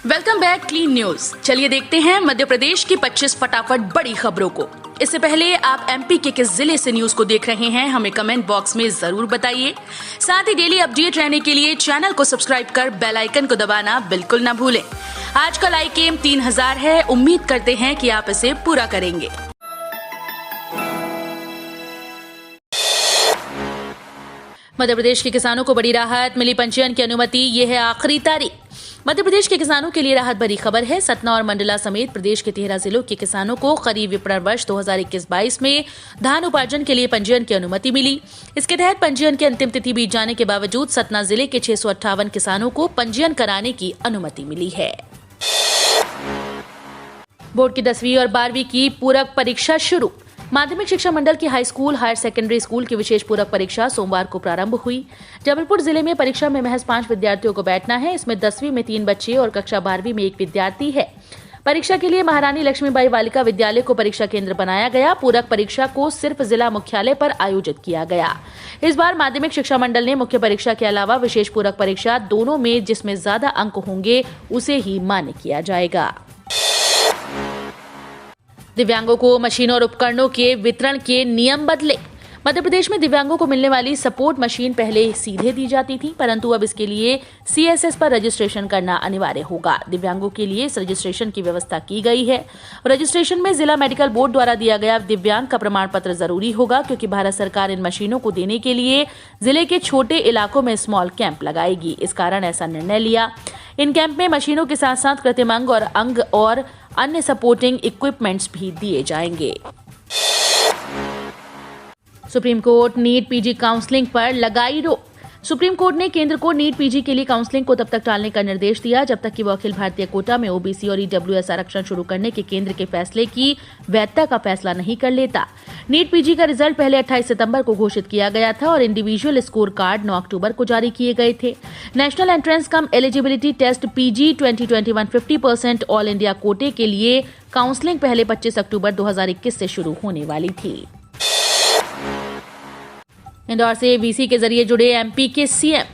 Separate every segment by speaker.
Speaker 1: Welcome back clean news. चलिए देखते हैं मध्य प्रदेश की 25 फटाफट बड़ी खबरों को। इससे पहले आप एमपी के किस जिले से न्यूज को देख रहे हैं हमें कमेंट बॉक्स में जरूर बताइए। साथ ही डेली अपडेट रहने के लिए चैनल को सब्सक्राइब कर बेल आइकन को दबाना बिल्कुल न भूलें। आज का लाइक एम 3000 है, उम्मीद करते हैं कि आप इसे पूरा करेंगे। मध्य प्रदेश के किसानों को बड़ी राहत मिली, पंजीयन की अनुमति ये है आखिरी तारीख। मध्य प्रदेश के किसानों के लिए राहत भरी खबर है। सतना और मंडला समेत प्रदेश के 13 जिलों के किसानों को खरीफ विपणन वर्ष 2021-22 में धान उपार्जन के लिए पंजीयन की अनुमति मिली। इसके तहत पंजीयन की अंतिम तिथि बीत जाने के बावजूद सतना जिले के 658 किसानों को पंजीयन कराने की अनुमति मिली है। बोर्ड की 10वीं और 12वीं की पूरक परीक्षा शुरू। माध्यमिक शिक्षा मंडल की high school, higher secondary school की विशेष पूरक परीक्षा सोमवार को प्रारंभ हुई। जबलपुर जिले में परीक्षा में महज 5 विद्यार्थियों को बैठना है। इसमें 10वीं में 3 बच्चे और कक्षा 12वीं में 1 विद्यार्थी है। परीक्षा के लिए महारानी लक्ष्मीबाई बालिका विद्यालय को परीक्षा केंद्र बनाया गया। पूरक परीक्षा को सिर्फ जिला मुख्यालय पर आयोजित किया गया। इस बार माध्यमिक शिक्षा मंडल ने मुख्य परीक्षा के अलावा विशेष पूरक परीक्षा दोनों में जिसमें ज्यादा अंक होंगे उसे ही मान्य किया जाएगा। दिव्यांगों को मशीनों और उपकरणों के वितरण के नियम बदले। मध्य प्रदेश में दिव्यांगों को मिलने वाली सपोर्ट मशीन पहले सीधे दी जाती थी, परंतु अब इसके लिए सीएसएस पर रजिस्ट्रेशन करना अनिवार्य होगा। दिव्यांगों के लिए इस रजिस्ट्रेशन की व्यवस्था की गई है। रजिस्ट्रेशन में जिला मेडिकल बोर्ड द्वारा दिया गया दिव्यांग का प्रमाण पत्र जरूरी होगा, क्योंकि भारत सरकार इन मशीनों को देने के लिए जिले के छोटे इलाकों में स्मॉल कैंप लगाएगी। इस कारण ऐसा निर्णय लिया। इन कैंप में मशीनों के साथ साथ कृत्रिम अंग और अन्य सपोर्टिंग इक्विपमेंट्स भी दिए जाएंगे। Supreme court NEET PG counselling पर लगाई रोक। सुप्रीम कोर्ट ने केंद्र को नीट पीजी के लिए काउंसलिंग को तब तक टालने का निर्देश दिया जब तक कि वो अखिल भारतीय कोटा में ओबीसी और ईडब्ल्यूएस आरक्षण शुरू करने के केंद्र के फैसले की वैधता का फैसला नहीं कर लेता। नीट पीजी का रिजल्ट पहले 28 सितंबर को घोषित किया गया था और इंडिविजुअल स्कोर कार्ड 9 अक्टूबर को जारी किए गए थे। National entrance cum eligibility test PG 2021 50% all India कोटे के लिए काउंसलिंग पहले 25 अक्टूबर 2021 से शुरू होने वाली थी। इंदौर से वीसी के जरिए जुड़े एमपी के सीएम।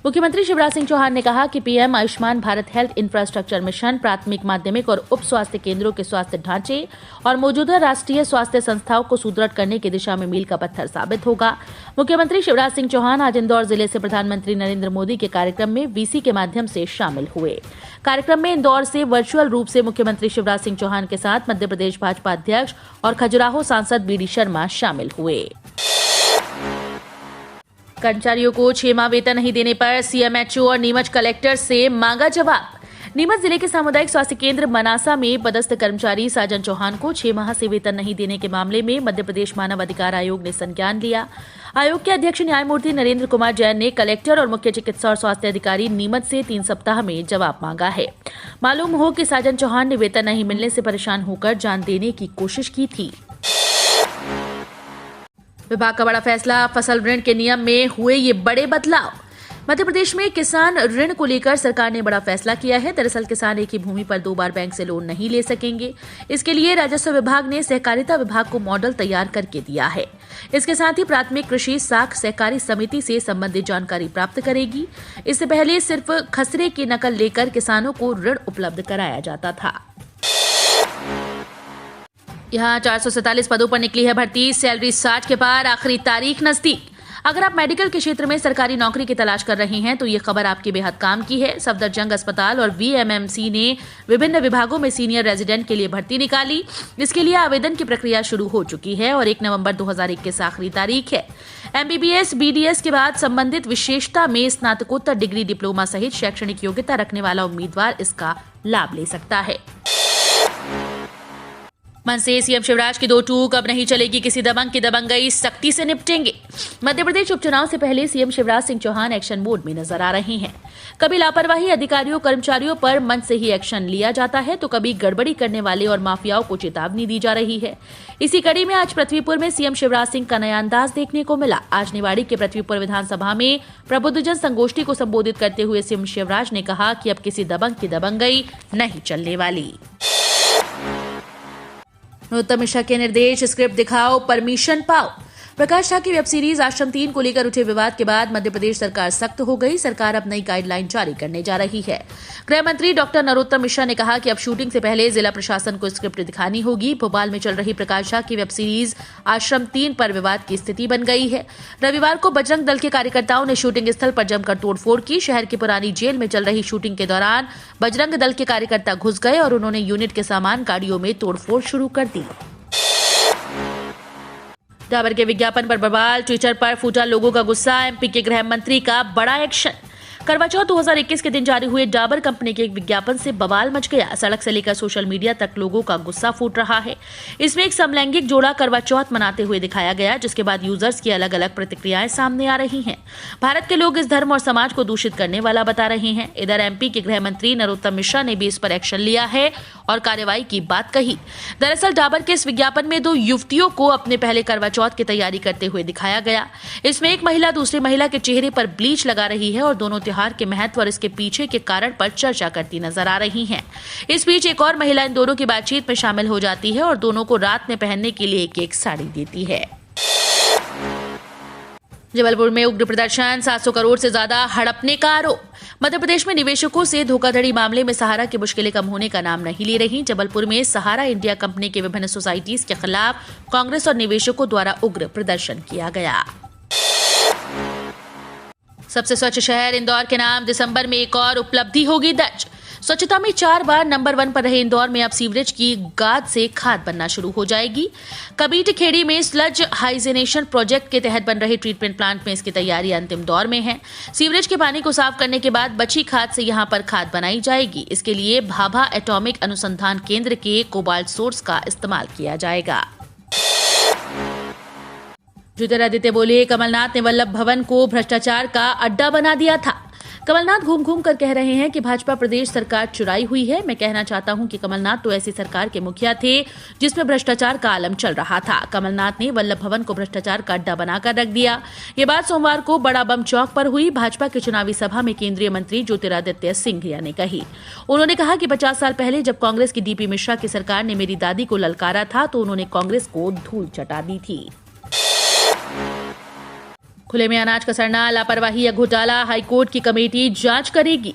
Speaker 1: मुख्यमंत्री शिवराज सिंह चौहान ने कहा कि PM Ayushman Bharat health infrastructure mission प्राथमिक, माध्यमिक और उप स्वास्थ्य केंद्रों के स्वास्थ्य ढांचे और मौजूदा राष्ट्रीय स्वास्थ्य संस्थाओं को सुदृढ़ करने की दिशा में मील का पत्थर साबित होगा। मुख्यमंत्री शिवराज सिंह चौहान आज इंदौर जिले से प्रधानमंत्री नरेंद्र मोदी के कार्यक्रम में वीसी के माध्यम से शामिल हुए। कार्यक्रम में इंदौर से वर्चुअल रूप से मुख्यमंत्री शिवराज सिंह चौहान के साथ मध्य प्रदेश भाजपा अध्यक्ष और खजुराहो सांसद बीडी शर्मा शामिल हुए। कर्मचारियों को 6 माह वेतन नहीं देने पर सीएमएचओ और नीमच कलेक्टर से मांगा जवाब। नीमच जिले के सामुदायिक स्वास्थ्य केंद्र मनासा में पदस्थ कर्मचारी साजन चौहान को 6 माह से वेतन नहीं देने के मामले में मध्य प्रदेश मानव अधिकार आयोग ने संज्ञान लिया। आयोग के अध्यक्ष न्यायमूर्ति नरेंद्र कुमार जैन ने कलेक्टर और मुख्य चिकित्सा और स्वास्थ्य अधिकारी नीमच से 3 सप्ताह में जवाब मांगा है। मालूम हो कि साजन चौहान ने वेतन नहीं मिलने से परेशान होकर जान देने की कोशिश की थी। विभाग का बड़ा फैसला, फसल ऋण के नियम में हुए ये बड़े बदलाव। मध्य प्रदेश में किसान ऋण को लेकर सरकार ने बड़ा फैसला किया है। दरअसल किसान एक ही भूमि पर 2 बार बैंक से लोन नहीं ले सकेंगे। इसके लिए राजस्व विभाग ने सहकारिता विभाग को मॉडल तैयार करके दिया है। इसके साथ ही प्राथमिक कृषि साख सहकारी समिति से संबंधित जानकारी प्राप्त करेगी। इससे पहले सिर्फ खसरे की नकल लेकर किसानों को ऋण उपलब्ध कराया जाता था। यहाँ 447 पदों पर निकली है भर्ती। सैलरी 60 के पार, आखिरी तारीख नजदीक। अगर आप मेडिकल के क्षेत्र में सरकारी नौकरी की तलाश कर रहे हैं तो ये खबर आपके बेहद काम की है। सफदरजंग अस्पताल और वीएमएमसी ने विभिन्न विभागों में सीनियर रेजिडेंट के लिए भर्ती निकाली। इसके लिए आवेदन की प्रक्रिया शुरू हो चुकी है और 1 नवंबर 2021 आखिरी तारीख है। एमबीबीएस, बीडीएस के बाद संबंधित विशेषता में स्नातकोत्तर डिग्री, डिप्लोमा सहित शैक्षणिक योग्यता रखने वाला उम्मीदवार इसका लाभ ले सकता है। मन से सीएम शिवराज की 2 टूक, अब नहीं चलेगी किसी दबंग की दबंगई, सख्ती से निपटेंगे। मध्य प्रदेश उपचुनाव से पहले CM Shivraj Singh Chouhan action mode में नजर आ रहे हैं। कभी लापरवाही अधिकारियों कर्मचारियों पर मन से ही एक्शन लिया जाता है तो कभी गड़बड़ी करने वाले और माफियाओं को चेतावनी दी जा रही है। इसी कड़ी में आज पृथ्वीपुर में सीएम शिवराज सिंह का नया अंदाज देखने को मिला। आज निवाड़ी के पृथ्वीपुर विधानसभा में प्रबुद्धजन संगोष्ठी को संबोधित करते हुए सीएम शिवराज ने कहा कि अब किसी दबंग की दबंगई नहीं चलने वाली। नरोत्तम मिश्रा के निर्देश, स्क्रिप्ट दिखाओ, परमिशन पाओ। प्रकाश झा की वेब सीरीज आश्रम 3 को लेकर उठे विवाद के बाद मध्य प्रदेश सरकार सख्त हो गई। सरकार अब नई गाइडलाइन जारी करने जा रही है। गृह मंत्री डॉक्टर नरोत्तम मिश्रा ने कहा कि अब शूटिंग से पहले जिला प्रशासन को स्क्रिप्ट दिखानी होगी। भोपाल में चल रही प्रकाश झा की वेब सीरीज आश्रम 3 पर विवाद की स्थिति बन गई है। रविवार को बजरंग दल के कार्यकर्ताओं ने शूटिंग स्थल पर जमकर तोड़फोड़ की। शहर की पुरानी जेल में चल रही शूटिंग के दौरान बजरंग दल के कार्यकर्ता घुस गए और उन्होंने यूनिट के सामान गाड़ियों में तोड़फोड़ शुरू कर दी। डाबर के विज्ञापन पर बवाल, ट्विटर पर फूटा लोगों का गुस्सा। एमपी के गृह मंत्री का बड़ा एक्शन। करवा चौथ 2021 के दिन जारी हुए डाबर कंपनी के एक विज्ञापन से बवाल मच गया। सड़क से लेकर सोशल मीडिया तक लोगों का गुस्सा फूट रहा है। इसमें एक समलैंगिक जोड़ा करवा चौथ मनाते हुए दिखाया गया, जिसके बाद यूजर्स की अलग अलग प्रतिक्रियाएं सामने आ रही हैं। भारत के लोग इस धर्म और समाज को दूषित करने वाला बता रहे हैं। इधर एमपी के गृह मंत्री नरोत्तम मिश्रा ने भी इस पर एक्शन लिया है और कार्रवाई की बात कही। दरअसल डाबर के इस विज्ञापन में 2 युवतियों को अपने पहले करवा चौथ की तैयारी करते हुए दिखाया गया। इसमें एक महिला दूसरी महिला के चेहरे पर ब्लीच लगा रही है और दोनों त्योहार के महत्व और इसके पीछे के कारण पर चर्चा करती नजर आ रही हैं। इस बीच एक और महिला इन दोनों की बातचीत में शामिल हो जाती है और दोनों को रात में पहनने के लिए एक साड़ी देती है। जबलपुर में उग्र प्रदर्शन, 700 करोड़ से ज्यादा हड़पने का आरोप। मध्य प्रदेश में निवेशकों से धोखाधड़ी मामले में सहारा की मुश्किलें कम होने का नाम नहीं ले रही। जबलपुर में सहारा इंडिया कंपनी के विभिन्न सोसाइटीज के खिलाफ कांग्रेस और निवेशकों द्वारा उग्र प्रदर्शन किया गया। सबसे स्वच्छ शहर इंदौर के नाम दिसंबर में एक और उपलब्धि होगी दर्ज। स्वच्छता में 4 बार नंबर 1 पर रहे इंदौर में अब सीवरेज की गाद से खाद बनना शुरू हो जाएगी। कबीट खेड़ी में स्लज हाइजेनेशन प्रोजेक्ट के तहत बन रहे ट्रीटमेंट प्लांट में इसकी तैयारी अंतिम दौर में है। सीवरेज के पानी को साफ करने के बाद बची खाद से यहां पर खाद बनाई जाएगी। इसके लिए भाभा एटॉमिक अनुसंधान केंद्र के कोबाल्ट सोर्स का इस्तेमाल किया जाएगा। ज्योतिरादित्य बोले, कमलनाथ ने वल्लभ भवन को भ्रष्टाचार का अड्डा बना दिया था। कमलनाथ घूम घूम कर कह रहे हैं कि भाजपा प्रदेश सरकार चुराई हुई है। मैं कहना चाहता हूं कि कमलनाथ तो ऐसी सरकार के मुखिया थे जिसमें भ्रष्टाचार का आलम चल रहा था। कमलनाथ ने वल्लभ भवन को भ्रष्टाचार का अड्डा बनाकर रख दिया। ये बात सोमवार को बड़ा बम चौक पर हुई भाजपा की चुनावी सभा में केंद्रीय मंत्री ज्योतिरादित्य सिंधिया ने कही। उन्होंने कहा कि 50 साल पहले जब कांग्रेस की डीपी मिश्रा की सरकार ने मेरी दादी को ललकारा था तो उन्होंने कांग्रेस को धूल चटा दी थी। खुले में अनाज कसरना, लापरवाही या घोटाला, हाईकोर्ट की कमेटी जांच करेगी।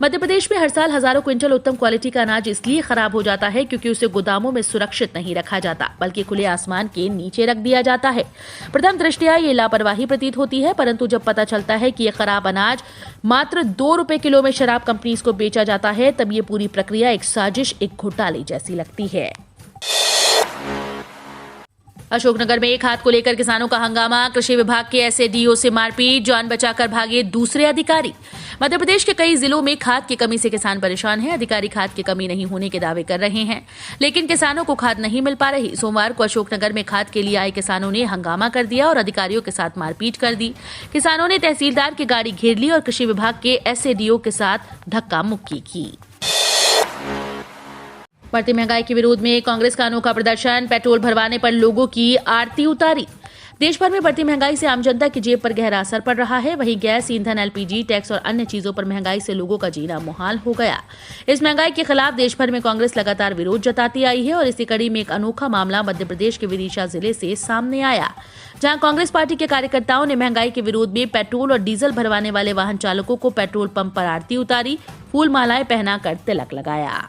Speaker 1: मध्य प्रदेश में हर साल हजारों क्विंटल उत्तम क्वालिटी का अनाज इसलिए खराब हो जाता है क्योंकि उसे गोदामों में सुरक्षित नहीं रखा जाता, बल्कि खुले आसमान के नीचे रख दिया जाता है। प्रथम दृष्टया ये लापरवाही प्रतीत होती है, परंतु जब पता चलता है कि ये खराब अनाज मात्र 2 रुपए किलो में शराब कंपनीज को बेचा जाता है, तब ये पूरी प्रक्रिया एक साजिश, एक घोटाले जैसी लगती है। अशोकनगर में एक हाथ को लेकर किसानों का हंगामा, कृषि विभाग के एसएडीओ से मारपीट, जान बचाकर भागे दूसरे अधिकारी। मध्य प्रदेश के कई जिलों में खाद की कमी से किसान परेशान हैं। अधिकारी खाद की कमी नहीं होने के दावे कर रहे हैं, लेकिन किसानों को खाद नहीं मिल पा रही। सोमवार को अशोकनगर में खाद के लिए आए किसानों ने हंगामा कर दिया और अधिकारियों के साथ मारपीट कर दी। किसानों ने तहसीलदार की गाड़ी घेर ली और कृषि विभाग के एसएडीओ के साथ धक्का मुक्की की। बढ़ती महंगाई के विरोध में कांग्रेस का अनोखा प्रदर्शन, पेट्रोल भरवाने पर लोगों की आरती उतारी। देश भर में बढ़ती महंगाई से आम जनता की जेब पर गहरा असर पड़ रहा है। वहीं गैस, ईंधन, एलपीजी, टैक्स और अन्य चीजों पर महंगाई से लोगों का जीना मुहाल हो गया। इस महंगाई के खिलाफ देश भर में कांग्रेस लगातार विरोध जताती आई है और इसी कड़ी में एक अनोखा मामला मध्य प्रदेश के विदिशा जिले से सामने आया, जहां कांग्रेस पार्टी के कार्यकर्ताओं ने महंगाई के विरोध में पेट्रोल और डीजल भरवाने वाले वाहन चालकों को पेट्रोल पंप पर आरती उतारी, फूल मालाएं पहनाकर तिलक लगाया।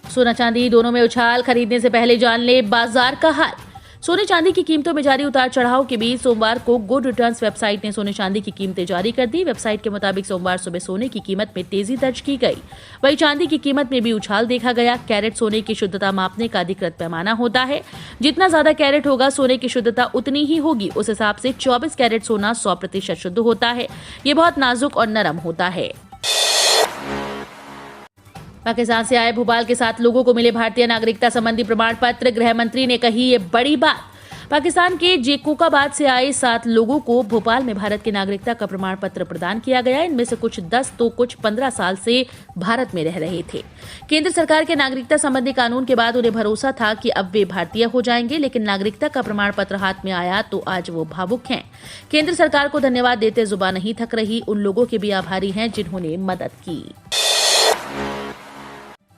Speaker 1: सोना चांदी दोनों में उछाल, खरीदने से पहले जान ले बाजार का हाल। सोने चांदी की कीमतों में जारी उतार चढ़ाव के बीच सोमवार को गुड रिटर्न्स वेबसाइट ने सोने चांदी की कीमतें जारी कर दी। वेबसाइट के मुताबिक सोमवार सुबह सोने की कीमत में तेजी दर्ज की गई, वहीं चांदी की कीमत में भी उछाल देखा गया। कैरेट सोने की शुद्धता मापने का अधिकृत पैमाना होता है। जितना ज्यादा कैरेट होगा सोने की शुद्धता उतनी ही होगी। उस हिसाब से 24 कैरेट सोना 100% शुद्ध होता है। ये बहुत नाजुक और नरम होता है। पाकिस्तान से आए भोपाल के 7 लोगों को मिले भारतीय नागरिकता संबंधी प्रमाण पत्र। गृह मंत्री ने कही ये बड़ी बात। पाकिस्तान के जेकोकाबाद से आए 7 लोगों को भोपाल में भारत की नागरिकता का प्रमाण पत्र प्रदान किया गया। इनमें से कुछ 10 तो कुछ 15 साल से भारत में रह रहे थे। केंद्र सरकार के नागरिकता संबंधी कानून के बाद उन्हें भरोसा था कि अब वे भारतीय हो जाएंगे, लेकिन नागरिकता का प्रमाण पत्र हाथ में आया तो आज वो भावुक हैं। केंद्र सरकार को धन्यवाद देते जुबान नहीं थक रही। उन लोगों के भी आभारी हैं जिन्होंने मदद की।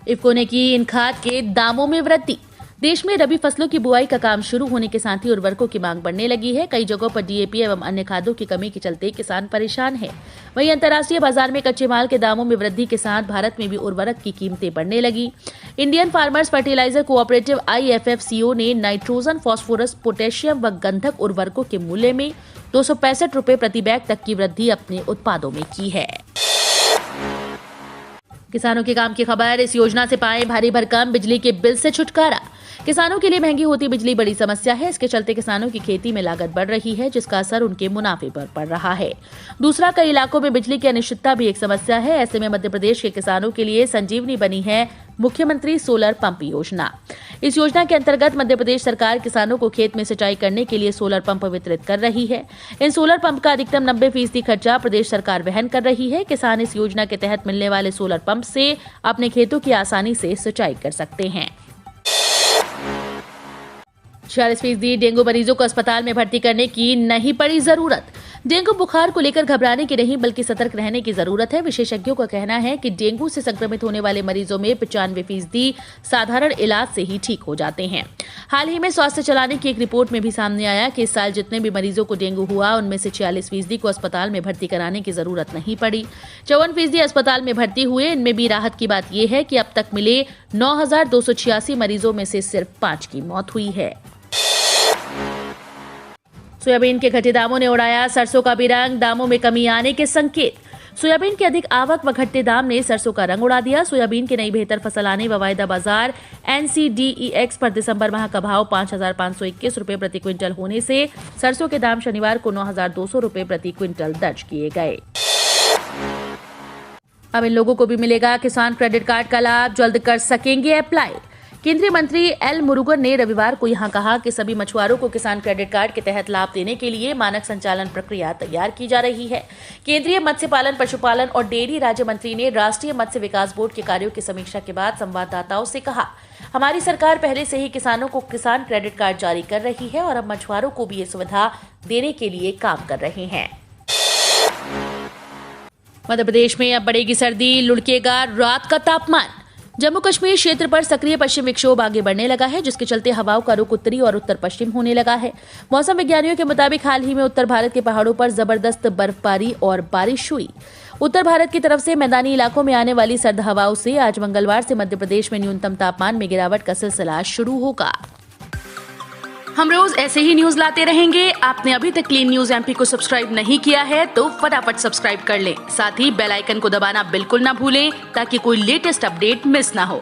Speaker 1: इफ्को ने की इन खाद के दामों में वृद्धि। देश में रबी फसलों की बुआई का काम शुरू होने के साथ ही उर्वरकों की मांग बढ़ने लगी है। कई जगहों पर डीएपी एवं अन्य खादों की कमी के चलते किसान परेशान हैं। वहीं अंतर्राष्ट्रीय बाजार में कच्चे माल के दामों में वृद्धि के साथ भारत में भी उर्वरक की कीमतें बढ़ने लगी। Indian farmers fertiliser cooperative IFFCO ने नाइट्रोजन, फास्फोरस, पोटेशियम व गंधक उर्वरकों के मूल्य में 265 रुपए प्रति बैग तक की वृद्धि अपने उत्पादों में की है। किसानों के काम की खबर। इस योजना से पाए भारी भरकम बिजली के बिल से छुटकारा। किसानों के लिए महंगी होती बिजली बड़ी समस्या है। इसके चलते किसानों की खेती में लागत बढ़ रही है, जिसका असर उनके मुनाफे पर पड़ रहा है। दूसरा, कई इलाकों में बिजली की अनिश्चितता भी एक समस्या है। ऐसे में मध्य प्रदेश के किसानों के लिए संजीवनी बनी है मुख्यमंत्री सोलर पंप योजना। इस योजना के अंतर्गत मध्य प्रदेश सरकार किसानों को खेत में सिंचाई करने के लिए सोलर पंप वितरित कर रही है। इन सोलर पंप का अधिकतम 90% खर्चा प्रदेश सरकार वहन कर रही है। किसान इस योजना के तहत मिलने वाले सोलर पंप से अपने खेतों की आसानी से सिंचाई कर सकते हैं। 46% डेंगू मरीजों को अस्पताल में भर्ती करने की नहीं पड़ी जरूरत। डेंगू बुखार को लेकर घबराने की नहीं बल्कि सतर्क रहने की जरूरत है। विशेषज्ञों का कहना है कि डेंगू से संक्रमित होने वाले मरीजों में 95% साधारण इलाज से ही ठीक हो जाते हैं। हाल ही में स्वास्थ्य चलाने की एक रिपोर्ट में भी सामने आया कि इस साल जितने भी मरीजों को डेंगू हुआ, उनमें से 46% को अस्पताल में भर्ती कराने की जरूरत नहीं पड़ी। 54% अस्पताल में भर्ती हुए। इनमें भी राहत की बात यह है कि अब तक मिले 9,286 मरीजों में से सिर्फ 5 की मौत हुई है। सोयाबीन के घटे दामों ने उड़ाया सरसों का भी रंग। दामों में कमी आने के संकेत। सोयाबीन की अधिक आवक व घटते दाम ने सरसों का रंग उड़ा दिया। सोयाबीन की नई बेहतर फसल आने व वायदा बाजार NCDEX पर दिसंबर माह का भाव 5,521 रुपए प्रति क्विंटल होने से सरसों के दाम शनिवार को 9,200 रुपए प्रति क्विंटल दर्ज किए गए। अब इन लोगों को भी मिलेगा किसान क्रेडिट कार्ड का लाभ। जल्द कर सकेंगे अप्लाई। केंद्रीय मंत्री एल मुरुगन ने रविवार को यहां कहा कि सभी मछुआरों को किसान क्रेडिट कार्ड के तहत लाभ देने के लिए मानक संचालन प्रक्रिया तैयार की जा रही है। केंद्रीय मत्स्य पालन, पशुपालन और डेयरी राज्य मंत्री ने राष्ट्रीय मत्स्य विकास बोर्ड के कार्यों की समीक्षा के बाद संवाददाताओं से कहा, हमारी सरकार पहले से ही किसानों को किसान क्रेडिट कार्ड जारी कर रही है और अब मछुआरों को भी ये सुविधा देने के लिए काम कर रहे हैं। मध्य प्रदेश में अब बढ़ेगी सर्दी, लुढ़केगा रात का तापमान। जम्मू कश्मीर क्षेत्र पर सक्रिय पश्चिम विक्षोभ आगे बढ़ने लगा है, जिसके चलते हवाओं का रुख उत्तरी और उत्तर पश्चिम होने लगा है। मौसम विज्ञानियों के मुताबिक हाल ही में उत्तर भारत के पहाड़ों पर जबरदस्त बर्फबारी और बारिश हुई। उत्तर भारत की तरफ से मैदानी इलाकों में आने वाली सर्द हवाओं से आज मंगलवार से मध्य प्रदेश में न्यूनतम तापमान में गिरावट का सिलसिला शुरू होगा। हम रोज ऐसे ही न्यूज लाते रहेंगे। आपने अभी तक क्लीन न्यूज MP को सब्सक्राइब नहीं किया है तो फटाफट सब्सक्राइब कर लें। साथ ही बेल आइकन को दबाना बिल्कुल ना भूलें ताकि कोई लेटेस्ट अपडेट मिस ना हो।